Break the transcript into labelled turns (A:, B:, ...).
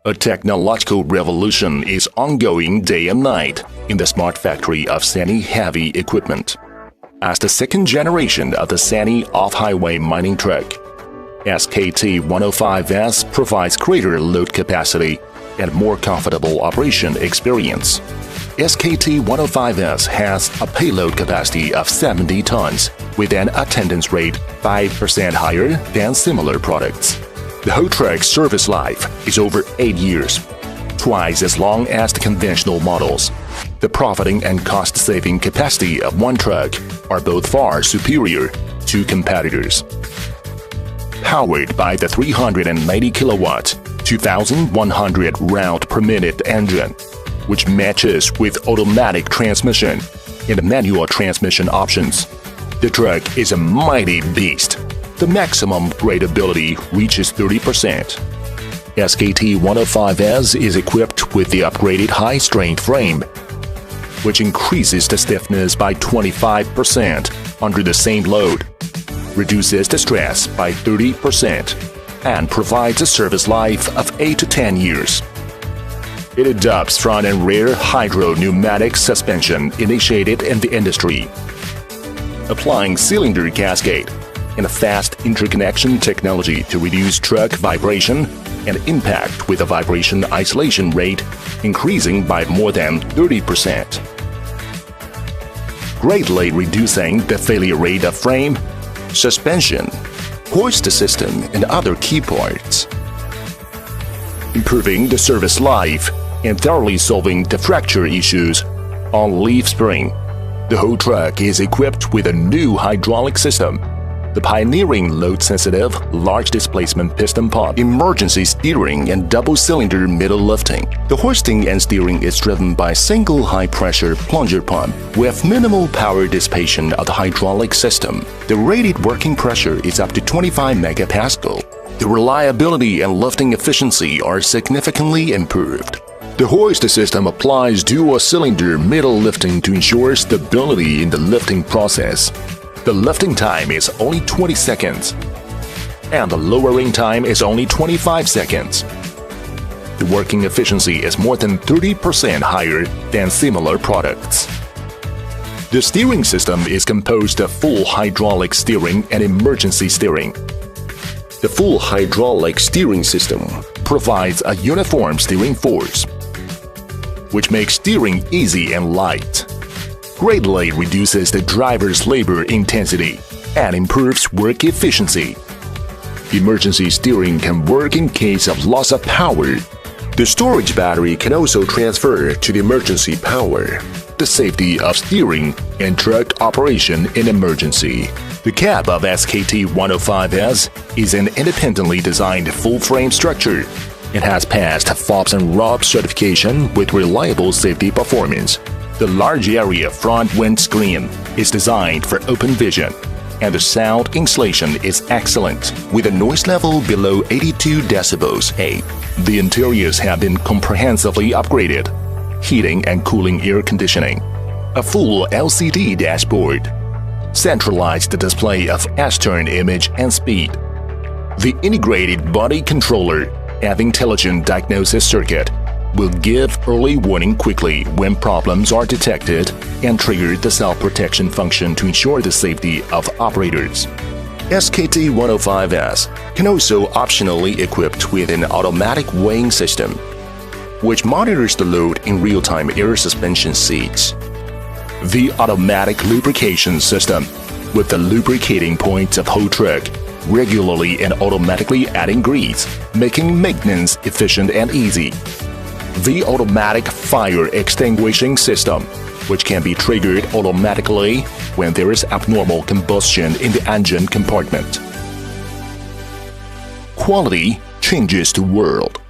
A: A technological revolution is ongoing day and night in the smart factory of SANY Heavy Equipment. As the second generation of the SANY off-highway mining truck, SKT105S provides greater load capacity and more comfortable operation experience. SKT105S has a payload capacity of 70 tons with an attendance rate 5% higher than similar products. The whole truck's service life is over 8 years, twice as long as the conventional models. The profiting and cost-saving capacity of one truck are both far superior to competitors. Powered by the 390 kilowatt, 2,100 round per minute engine, which matches with automatic transmission and manual transmission options, the truck is a mighty beast. The maximum gradability reaches 30%. SKT105S is equipped with the upgraded high-strength frame, which increases the stiffness by 25% under the same load, reduces the stress by 30%, and provides a service life of 8 to 10 years. It adopts front and rear hydro-pneumatic suspension initiated in the industry, applying cylinder cascade and a fast interconnection technology to reduce truck vibration and impact with a vibration isolation rate increasing by more than 30%, greatly reducing the failure rate of frame, suspension, hoist system, and other key parts, improving the service life and thoroughly solving the fracture issues on leaf spring. The whole truck is equipped with a new hydraulic system, the pioneering load-sensitive large displacement piston pump, emergency steering, and double-cylinder middle lifting. The hoisting and steering is driven by a single high-pressure plunger pump with minimal power dissipation of the hydraulic system. The rated working pressure is up to 25 megapascal. The reliability and lifting efficiency are significantly improved. The hoist system applies dual-cylinder middle lifting to ensure stability in the lifting process. The lifting time is only 20 seconds, and the lowering time is only 25 seconds. The working efficiency is more than 30% higher than similar products. The steering system is composed of full hydraulic steering and emergency steering. The full hydraulic steering system provides a uniform steering force, which makes steering easy and light, greatly reduces the driver's labor intensity, and improves work efficiency. Emergency steering can work in case of loss of power. The storage battery can also transfer to the emergency power. The safety of steering and truck operation in emergency. The cab of SKT105S is an independently designed full-frame structure. It has passed FOPS and ROP certification with reliable safety performance. The large area front windscreen is designed for open vision, and the sound insulation is excellent with a noise level below 82 decibels. The interiors have been comprehensively upgraded: heating and cooling air conditioning, a full LCD dashboard, centralized display of S-turn image and speed, the integrated body controller and intelligent diagnosis circuit will give early warning quickly when problems are detected and trigger the self-protection function to ensure the safety of operators. SKT105S can also optionally equipped with an automatic weighing system, which monitors the load in real-time air suspension seats. The automatic lubrication system, with the lubricating points of whole truck, regularly and automatically adding grease, making maintenance efficient and easy. The automatic fire extinguishing system, which can be triggered automatically when there is abnormal combustion in the engine compartment. Quality changes the world.